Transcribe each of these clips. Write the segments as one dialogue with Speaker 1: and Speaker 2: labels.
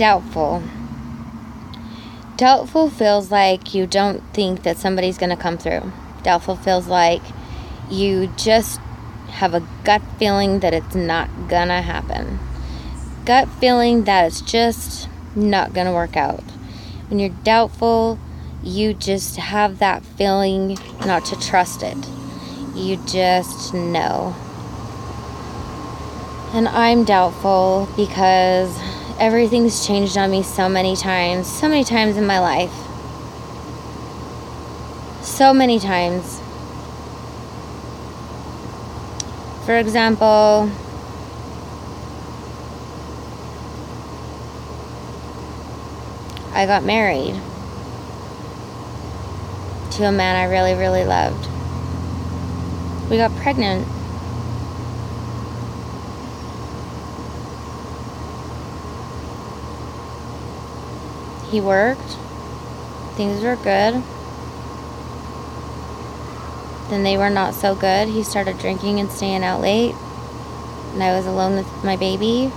Speaker 1: Doubtful. Doubtful feels like you don't think that somebody's going to come through. Doubtful feels like you just have a gut feeling that it's not going to happen. Gut feeling that it's just not going to work out. When you're doubtful, you just have that feeling not to trust it. You just know. And I'm doubtful because everything's changed on me so many times in my life. So many times. For example, I got married to a man I really, really loved. We got pregnant. He worked. Things were good. Then they were not so good. He started drinking and staying out late. And I was alone with my baby.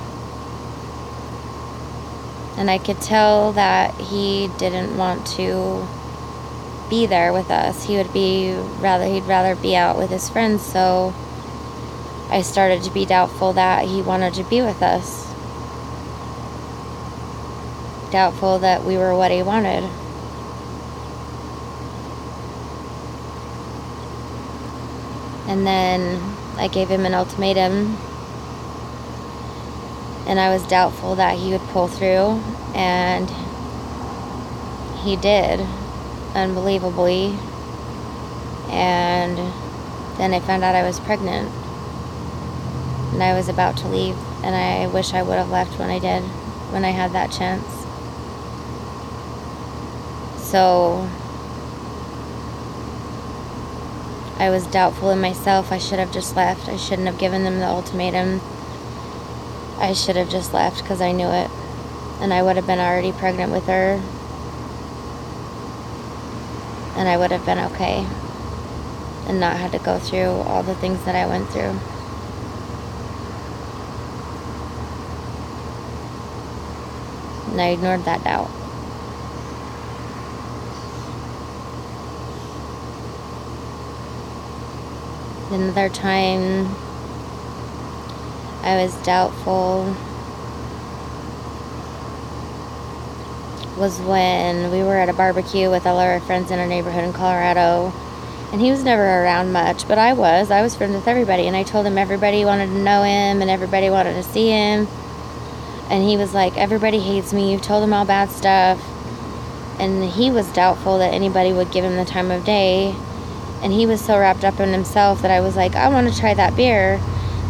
Speaker 1: And I could tell that he didn't want to be there with us. He'd rather be out with his friends. So I started to be doubtful that he wanted to be with us. Doubtful that we were what he wanted. And then I gave him an ultimatum. And I was doubtful that he would pull through. And he did. Unbelievably. And then I found out I was pregnant. And I was about to leave. And I wish I would have left when I did. When I had that chance. So I was doubtful in myself. I should have just left. I shouldn't have given them the ultimatum. I should have just left because I knew it. And I would have been already pregnant with her. And I would have been okay. And not had to go through all the things that I went through. And I ignored that doubt. Another time I was doubtful was when we were at a barbecue with all our friends in our neighborhood in Colorado. And he was never around much, but I was friends with everybody. And I told him everybody wanted to know him and everybody wanted to see him. And he was like, everybody hates me. You've told them all bad stuff. And he was doubtful that anybody would give him the time of day. And he was so wrapped up in himself that I was like, I want to try that beer.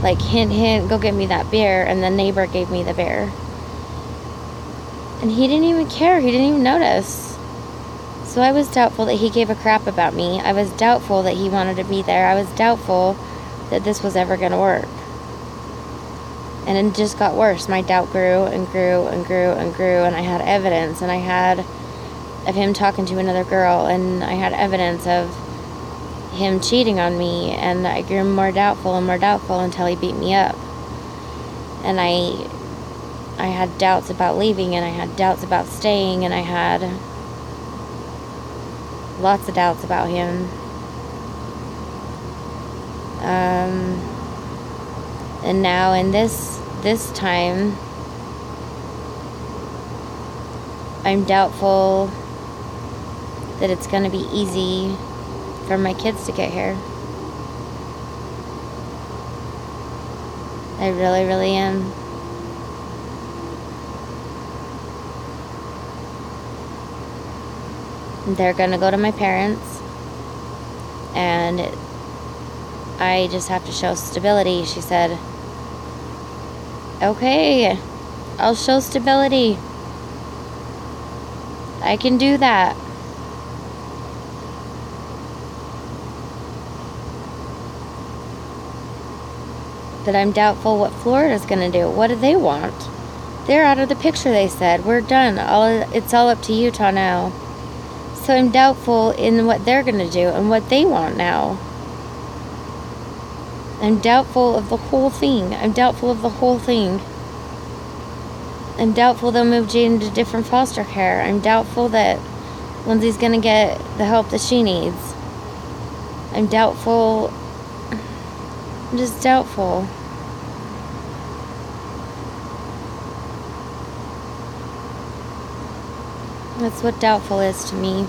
Speaker 1: Like, hint, hint, go get me that beer. And the neighbor gave me the beer. And he didn't even care. He didn't even notice. So I was doubtful that he gave a crap about me. I was doubtful that he wanted to be there. I was doubtful that this was ever going to work. And it just got worse. My doubt grew and grew and grew and grew. And I had evidence. And I had of him talking to another girl. And I had evidence of him cheating on me. And I grew more doubtful and more doubtful until he beat me up. And I had doubts about leaving. And I had doubts about staying. And I had lots of doubts about him. And now in this time, I'm doubtful that it's going to be easy for my kids to get here. I really, really am. They're going to go to my parents, and I just have to show stability. She said, okay, I'll show stability. I can do that. But I'm doubtful what Florida's going to do. What do they want? They're out of the picture, they said. We're done. It's all up to Utah now. So I'm doubtful in what they're going to do and what they want now. I'm doubtful of the whole thing. I'm doubtful of the whole thing. I'm doubtful they'll move Jaden to different foster care. I'm doubtful that Lindsay's gonna get the help that she needs. I'm doubtful. I'm just doubtful. That's what doubtful is to me.